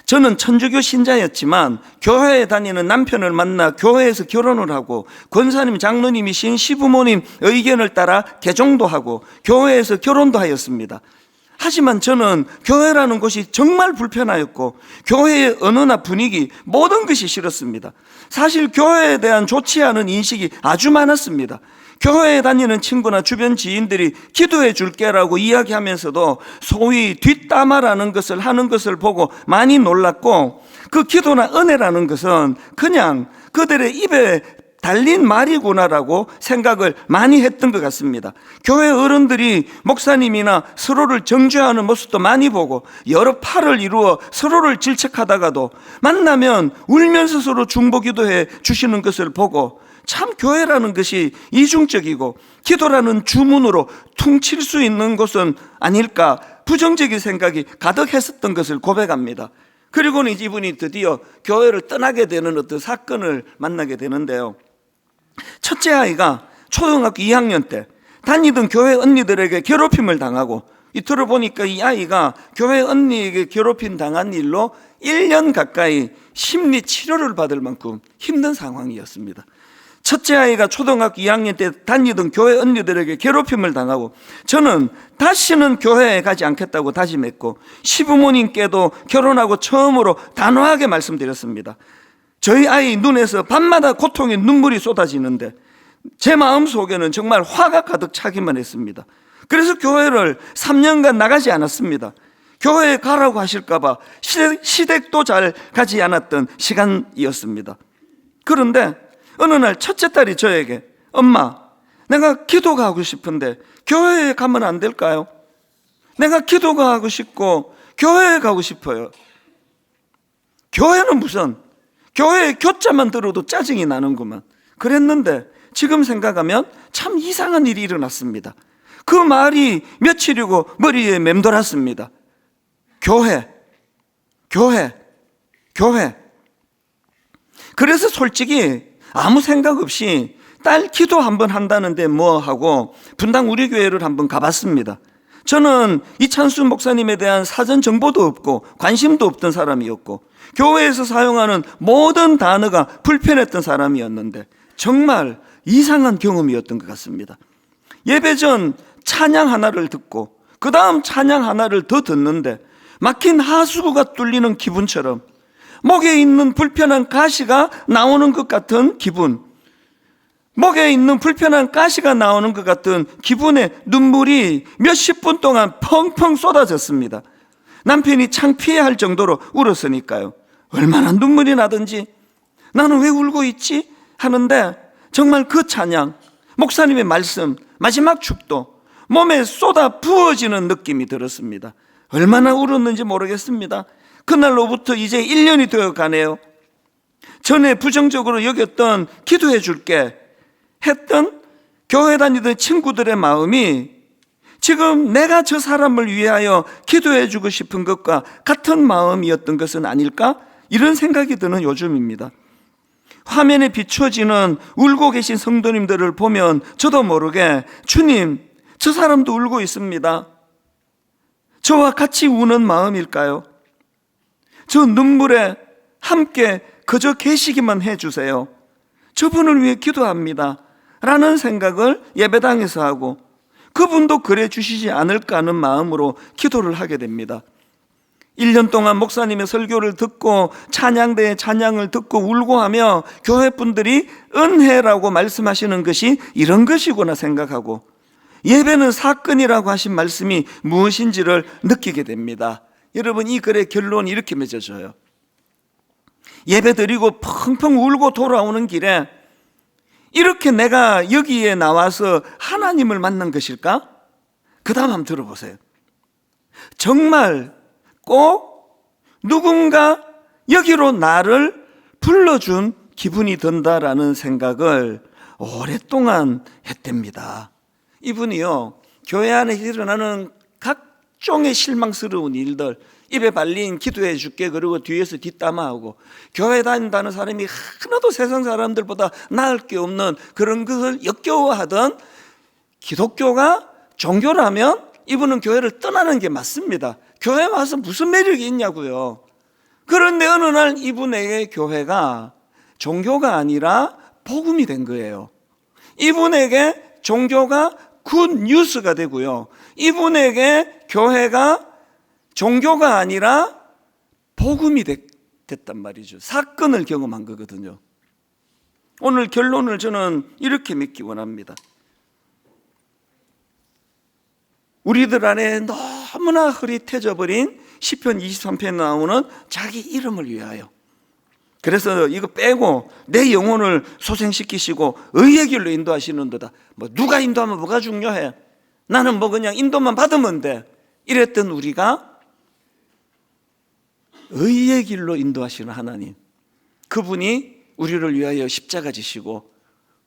저는 천주교 신자였지만 교회에 다니는 남편을 만나 교회에서 결혼을 하고 권사님, 장로님이신 시부모님 의견을 따라 개종도 하고 교회에서 결혼도 하였습니다. 하지만 저는 교회라는 곳이 정말 불편하였고 교회의 언어나 분위기, 모든 것이 싫었습니다. 사실 교회에 대한 좋지 않은 인식이 아주 많았습니다. 교회에 다니는 친구나 주변 지인들이 기도해 줄게라고 이야기하면서도 소위 뒷담화라는 것을 하는 것을 보고 많이 놀랐고, 그 기도나 은혜라는 것은 그냥 그들의 입에 달린 말이구나라고 생각을 많이 했던 것 같습니다. 교회 어른들이 목사님이나 서로를 정죄하는 모습도 많이 보고 여러 팔을 이루어 서로를 질책하다가도 만나면 울면서 서로 중보기도해 주시는 것을 보고 참 교회라는 것이 이중적이고 기도라는 주문으로 퉁칠 수 있는 곳은 아닐까, 부정적인 생각이 가득했었던 것을 고백합니다. 그리고는 이분이 드디어 교회를 떠나게 되는 어떤 사건을 만나게 되는데요. 첫째 아이가 초등학교 2학년 때 다니던 교회 언니들에게 괴롭힘을 당하고, 들어보니까 이 아이가 교회 언니에게 괴롭힘 당한 일로 1년 가까이 심리 치료를 받을 만큼 힘든 상황이었습니다. 첫째 아이가 초등학교 2학년 때 다니던 교회 언니들에게 괴롭힘을 당하고 저는 다시는 교회에 가지 않겠다고 다짐했고 시부모님께도 결혼하고 처음으로 단호하게 말씀드렸습니다. 저희 아이 눈에서 밤마다 고통의 눈물이 쏟아지는데 제 마음속에는 정말 화가 가득 차기만 했습니다. 그래서 교회를 3년간 나가지 않았습니다. 교회에 가라고 하실까 봐 시댁도 잘 가지 않았던 시간이었습니다. 그런데 어느 날 첫째 딸이 저에게, 엄마, 내가 기도가 하고 싶은데 교회에 가면 안 될까요? 내가 기도가 하고 싶고 교회에 가고 싶어요. 교회는 무슨, 교회의 교자만 들어도 짜증이 나는구만. 그랬는데 지금 생각하면 참 이상한 일이 일어났습니다. 그 말이 며칠이고 머리에 맴돌았습니다. 교회. 그래서 솔직히 아무 생각 없이 딸 기도 한번 한다는데 뭐 하고 분당 우리 교회를 한번 가봤습니다. 저는 이찬수 목사님에 대한 사전 정보도 없고 관심도 없던 사람이었고 교회에서 사용하는 모든 단어가 불편했던 사람이었는데 정말 이상한 경험이었던 것 같습니다. 예배 전 찬양 하나를 듣고 그 다음 찬양 하나를 더 듣는데 막힌 하수구가 뚫리는 기분처럼 목에 있는 불편한 가시가 나오는 것 같은 기분, 목에 있는 불편한 가시가 나오는 것 같은 기분에 눈물이 몇십 분 동안 펑펑 쏟아졌습니다. 남편이 창피해할 정도로 울었으니까요. 얼마나 눈물이 나든지 나는 왜 울고 있지? 하는데 정말 그 찬양, 목사님의 말씀, 마지막 축도 몸에 쏟아 부어지는 느낌이 들었습니다. 얼마나 울었는지 모르겠습니다. 그날로부터 이제 1년이 되어 가네요. 전에 부정적으로 여겼던 기도해 줄게 했던 교회 다니던 친구들의 마음이 지금 내가 저 사람을 위하여 기도해 주고 싶은 것과 같은 마음이었던 것은 아닐까? 이런 생각이 드는 요즘입니다. 화면에 비춰지는 울고 계신 성도님들을 보면 저도 모르게 주님, 저 사람도 울고 있습니다. 저와 같이 우는 마음일까요? 저 눈물에 함께 그저 계시기만 해주세요. 저분을 위해 기도합니다 라는 생각을 예배당에서 하고 그분도 그래 주시지 않을까 하는 마음으로 기도를 하게 됩니다. 1년 동안 목사님의 설교를 듣고 찬양대의 찬양을 듣고 울고 하며 교회 분들이 은혜라고 말씀하시는 것이 이런 것이구나 생각하고, 예배는 사건이라고 하신 말씀이 무엇인지를 느끼게 됩니다. 여러분, 이 글의 결론이 이렇게 맺어져요. 예배 드리고 펑펑 울고 돌아오는 길에 이렇게 내가 여기에 나와서 하나님을 만난 것일까? 그 다음 한번 들어보세요. 정말 꼭 누군가 여기로 나를 불러준 기분이 든다라는 생각을 오랫동안 했답니다. 이분이요, 교회 안에 일어나는 각종의 실망스러운 일들, 입에 발린 기도해 줄게 그러고 뒤에서 뒷담화하고, 교회 다닌다는 사람이 하나도 세상 사람들보다 나을 게 없는 그런 것을 역겨워하던 기독교가 종교라면 이분은 교회를 떠나는 게 맞습니다. 교회 와서 무슨 매력이 있냐고요. 그런데 어느 날 이분에게 교회가 종교가 아니라 복음이 된 거예요. 이분에게 종교가 굿 뉴스가 되고요, 이분에게 교회가 종교가 아니라 복음이 됐단 말이죠. 사건을 경험한 거거든요. 오늘 결론을 저는 이렇게 맺기 원합니다. 우리들 안에 너무나 흐릿해져 버린 시편 23편에 나오는 자기 이름을 위하여, 그래서 이거 빼고 내 영혼을 소생시키시고 의의 길로 인도하시는도다. 뭐 누가 인도하면 뭐가 중요해, 나는 뭐 그냥 인도만 받으면 돼, 이랬던 우리가 의의 길로 인도하시는 하나님, 그분이 우리를 위하여 십자가 지시고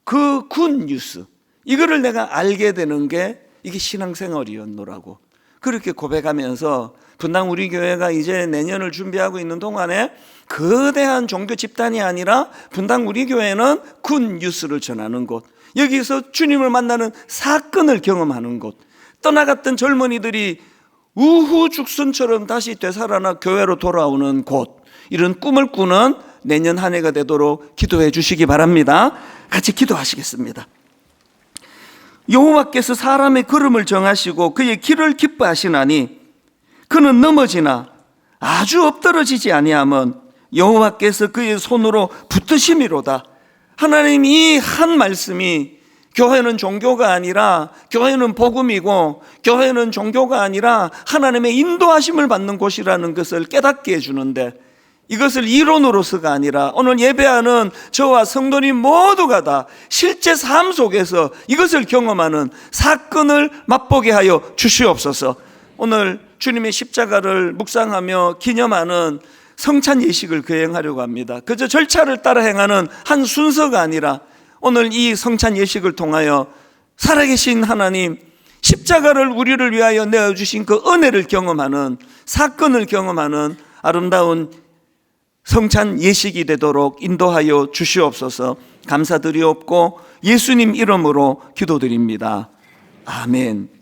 그 굿뉴스, 이거를 내가 알게 되는 게 이게 신앙생활이었노라고 그렇게 고백하면서, 분당 우리 교회가 이제 내년을 준비하고 있는 동안에 거대한 종교 집단이 아니라 분당 우리 교회는 굿뉴스를 전하는 곳, 여기서 주님을 만나는 사건을 경험하는 곳, 떠나갔던 젊은이들이 우후죽순처럼 다시 되살아나 교회로 돌아오는 곳, 이런 꿈을 꾸는 내년 한 해가 되도록 기도해 주시기 바랍니다. 같이 기도하시겠습니다. 여호와께서 사람의 걸음을 정하시고 그의 길을 기뻐하시나니 그는 넘어지나 아주 엎드러지지 아니함은 여호와께서 그의 손으로 붙드심이로다. 하나님, 이 한 말씀이 교회는 종교가 아니라, 교회는 복음이고, 교회는 종교가 아니라 하나님의 인도하심을 받는 곳이라는 것을 깨닫게 해주는데, 이것을 이론으로서가 아니라 오늘 예배하는 저와 성도님 모두가 다 실제 삶 속에서 이것을 경험하는 사건을 맛보게 하여 주시옵소서. 오늘 주님의 십자가를 묵상하며 기념하는 성찬 예식을 거행하려고 합니다. 그저 절차를 따라 행하는 한 순서가 아니라 오늘 이 성찬 예식을 통하여 살아계신 하나님, 십자가를 우리를 위하여 내어주신 그 은혜를 경험하는, 사건을 경험하는 아름다운 성찬 예식이 되도록 인도하여 주시옵소서. 감사드리옵고 예수님 이름으로 기도드립니다. 아멘.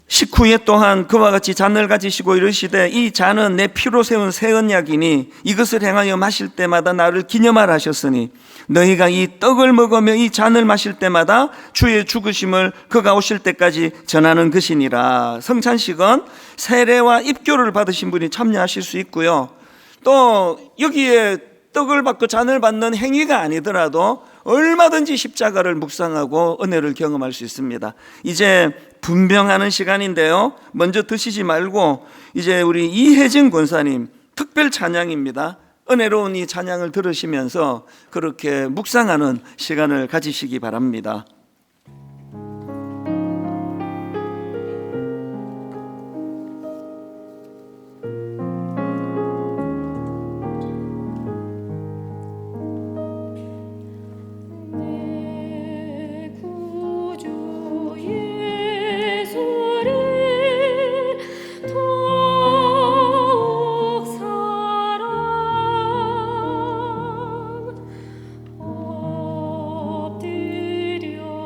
식후에 또한 그와 같이 잔을 가지시고 이르시되 이 잔은 내 피로 세운 새 언약이니 이것을 행하여 마실 때마다 나를 기념하라 하셨으니 너희가 이 떡을 먹으며 이 잔을 마실 때마다 주의 죽으심을 그가 오실 때까지 전하는 것이니라. 성찬식은 세례와 입교를 받으신 분이 참여하실 수 있고요, 또 여기에 떡을 받고 잔을 받는 행위가 아니더라도 얼마든지 십자가를 묵상하고 은혜를 경험할 수 있습니다. 이제 분병하는 시간인데요, 먼저 드시지 말고 이제 우리 이혜진 권사님 특별 찬양입니다. 은혜로운 이 찬양을 들으시면서 그렇게 묵상하는 시간을 가지시기 바랍니다. 엎드려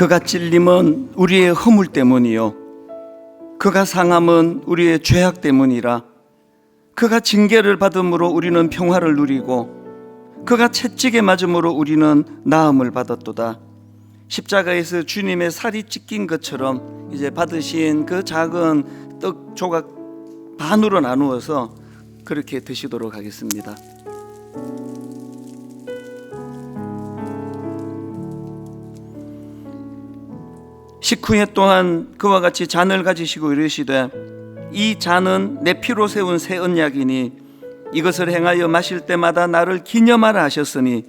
그가 찔림은 우리의 허물 때문이요 그가 상함은 우리의 죄악 때문이라. 그가 징계를 받음으로 우리는 평화를 누리고 그가 채찍에 맞음으로 우리는 나음을 받았도다. 십자가에서 주님의 살이 찢긴 것처럼 이제 받으신 그 작은 떡 조각 반으로 나누어서 그렇게 드시도록 하겠습니다. 식후에 또한 그와 같이 잔을 가지시고 이르시되 이 잔은 내 피로 세운 새 언약이니 이것을 행하여 마실 때마다 나를 기념하라 하셨으니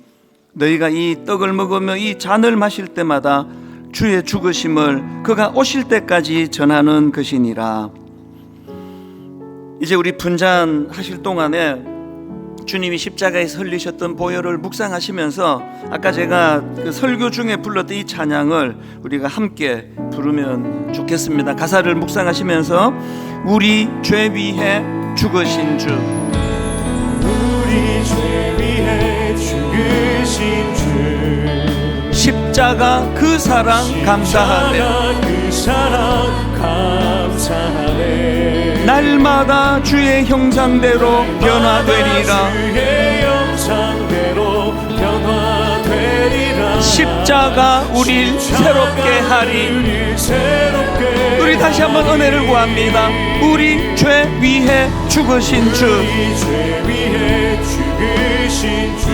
너희가 이 떡을 먹으며 이 잔을 마실 때마다 주의 죽으심을 그가 오실 때까지 전하는 것이니라. 이제 우리 분잔하실 동안에 주님이 십자가에서 흘리셨던 보혈을 묵상하시면서 아까 제가 그 설교 중에 불렀던 이 찬양을 우리가 함께 부르면 좋겠습니다. 가사를 묵상하시면서 우리 죄 위해 죽으신 주, 우리 죄 위해 죽으신 주, 십자가 그 사랑 감사하네. 그 사랑 감사하네. 날마다 주의 형상대로 변화되리라. 주의 형상대로 변화되리라. 십자가 우릴 새롭게 하리. 우리 다시 한번 은혜를 구합니다. 우리 죄 위해 죽으신 주, 우리 죄 위해 죽으신 주,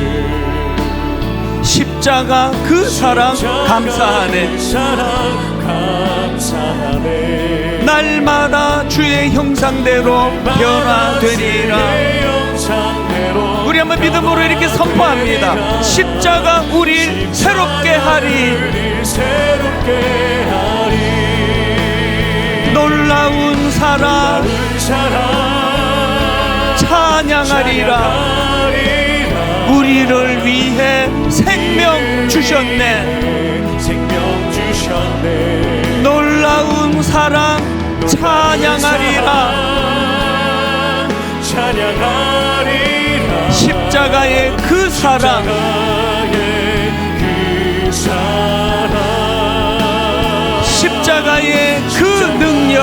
십자가 그 사랑 감사하네. 사랑 감사하네. 날마다 주의 형상대로 변화되리라. 우리 한번 믿음으로 이렇게 선포합니다. 십자가 우릴 새롭게 하리. 놀라운 사랑 찬양하리라. 우리를 위해 생명 주셨네. 놀라운 사랑 찬양하리라. 십자가의 그 사랑, 십자가의 그 능력,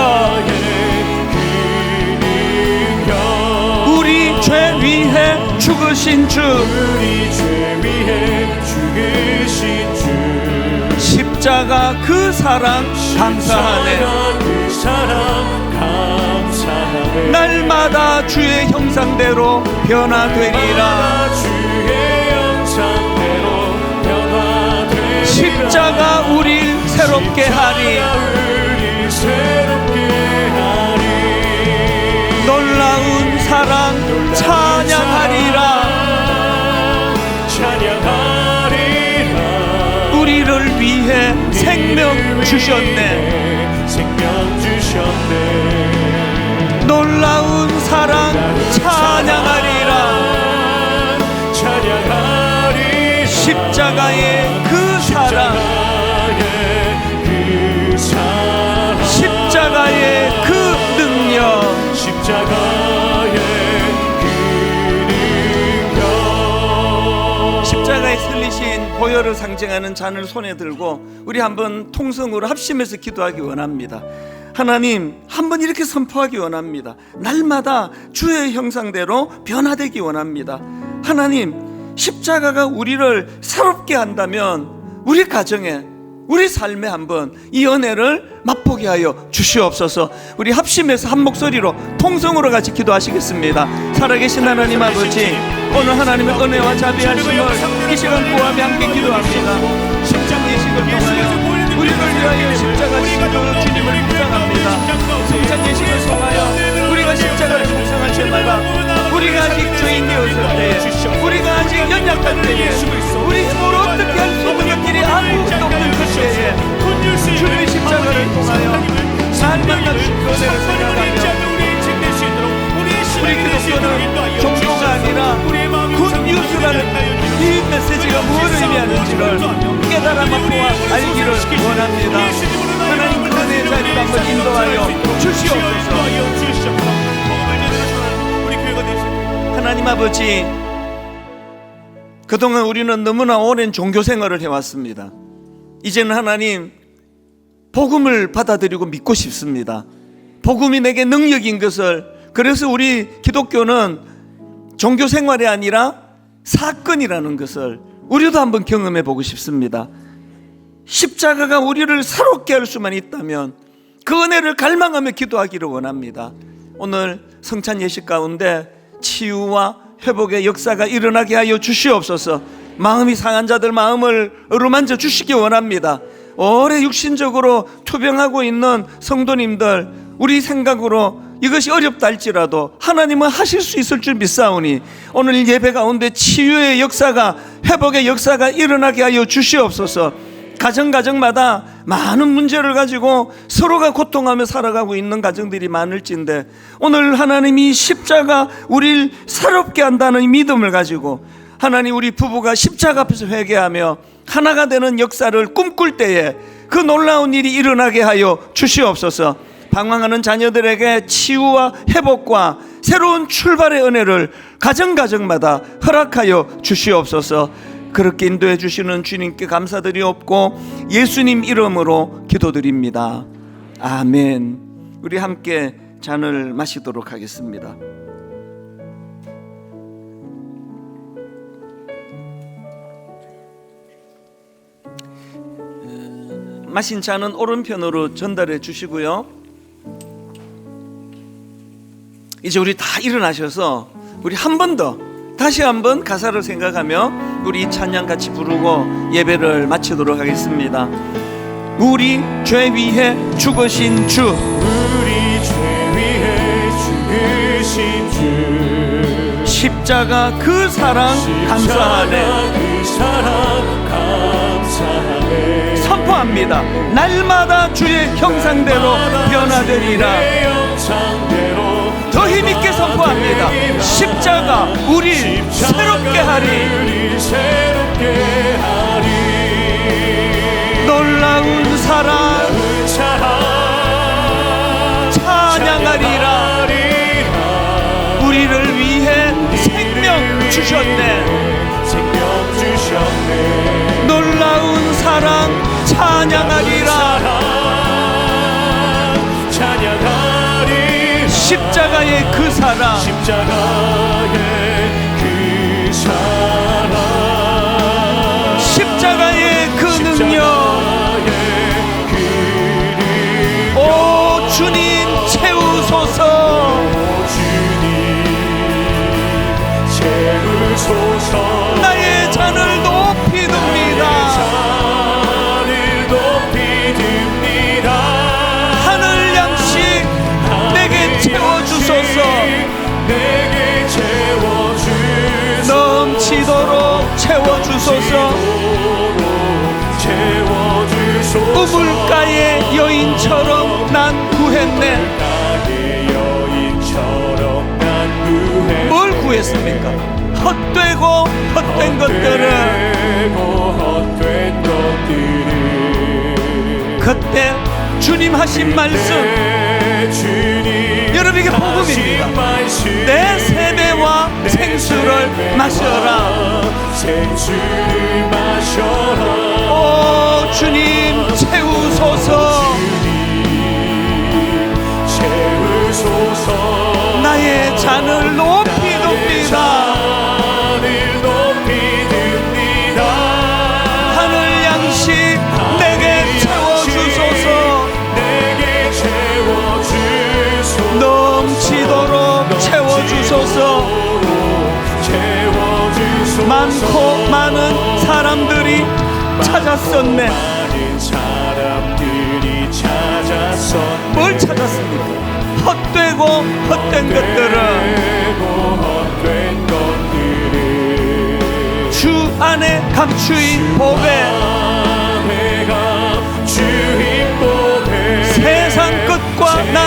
우리 죄 위해 죽으신 주, 십자가 그 사랑 감사하네. 날마다 주의 형상대로 변화되리라. 십자가 우릴 새롭게 하리. 놀라운 사랑 찬양하리라. 우리를 위해 생명 주셨네. 놀라운 사랑 찬양하리라. 십자가의 그 사랑, 십자가의 그 능력, 십자가에 흘리신 보혈을 상징하는 잔을 손에 들고 우리 한번 통성으로 합심해서 기도하기 원합니다. 하나님, 한번 이렇게 선포하기 원합니다. 날마다 주의 형상대로 변화되기 원합니다. 하나님, 십자가가 우리를 새롭게 한다면 우리 가정에, 우리 삶에 한번 이 은혜를 맛보게 하여 주시옵소서. 우리 합심해서 한 목소리로 통성으로 같이 기도하시겠습니다. 살아계신 하나님 아버지, 오늘 하나님의 은혜와 자비하심을 이 시간 구하며 함께 기도합니다. 십자가 예식을 통하여 우리를 위하여 십자가 지시는 주님을 묵상합니다. 십자가 예식을 통하여 우리가 십자가를 묵상할 때마다 우리가 아직 죄인 되었을 때, 우리가 아직 연약할 때에, 우리 힘으로 어떻게 할 수 없는 것들이 아무것도 없는 그때에 주님의 십자가를 통하여 날마다 주님의 은혜를 생각하며 우리 기독교는 종교가 아니라 굿뉴스라는 이 메시지가 무엇을 의미하는지를 깨달아 맛보아 알기를 원합니다. 하나님 그 은혜의 자리로 한번 인도하여 주시옵소서. 하나님 아버지, 그동안 우리는 너무나 오랜 종교 생활을 해왔습니다. 이제는 하나님, 복음을 받아들이고 믿고 싶습니다. 복음이 내게 능력인 것을. 그래서 우리 기독교는 종교 생활이 아니라 사건이라는 것을 우리도 한번 경험해 보고 싶습니다. 십자가가 우리를 새롭게 할 수만 있다면 그 은혜를 갈망하며 기도하기를 원합니다. 오늘 성찬 예식 가운데 치유와 회복의 역사가 일어나게 하여 주시옵소서. 마음이 상한 자들 마음을 어루만져 주시기 원합니다. 오래 육신적으로 투병하고 있는 성도님들, 우리 생각으로 이것이 어렵다 할지라도 하나님은 하실 수 있을 줄 믿사오니 오늘 예배 가운데 치유의 역사가, 회복의 역사가 일어나게 하여 주시옵소서. 가정마다 많은 문제를 가지고 서로가 고통하며 살아가고 있는 가정들이 많을진데 오늘 하나님이 십자가 우리를 새롭게 한다는 이 믿음을 가지고 하나님, 우리 부부가 십자가 앞에서 회개하며 하나가 되는 역사를 꿈꿀 때에 그 놀라운 일이 일어나게 하여 주시옵소서. 방황하는 자녀들에게 치유와 회복과 새로운 출발의 은혜를 가정마다 허락하여 주시옵소서. 그렇게 인도해 주시는 주님께 감사드리옵고 예수님 이름으로 기도드립니다. 아멘. 우리 함께 잔을 마시도록 하겠습니다. 마신 잔은 오른편으로 전달해 주시고요. 이제 우리 다 일어나셔서 우리 한 번 더 다시 한번 가사를 생각하며 우리 이 찬양 같이 부르고 예배를 마치도록 하겠습니다. 우리 죄 위해 죽으신 주, 우리 죄 위해 죽으신 주, 십자가 그 사랑 감사하네. 그 사랑 감사하네. 선포합니다. 날마다 주의 형상대로 변화되리라. 더 힘있게 선포합니다. 십자가 우리 새롭게 하리. 놀라운 사랑 찬양하리라. 우리를 위해 생명 주셨네. 놀라운 사랑 찬양하리라. 십자가의 그 사랑, 십자가의 그 능력. 오 주님 채우소서. 나의 잔을 높이 듭니다. 하늘 양식 내게 채워주소서. 넘치도록 채워주소서. 우물가의 여인처럼 난 구했네. 뭘 구했습니까? 헛되고 헛된 것들을. 그때 주님 하신 말씀, 여러분에게 복음입니다. 내 세배와 생수를 마셔라. 오 주님 채우소서. 나의 잔을 높이 둡니다. 하늘 양식 내게 채워주소서. 넘치도록 채워주소서. 많고 많은 사람들이 찾았었네. 뭘 찾았습니까? 헛되고 헛된 것들은 주 안에 감추인 복에 세상 끝과 난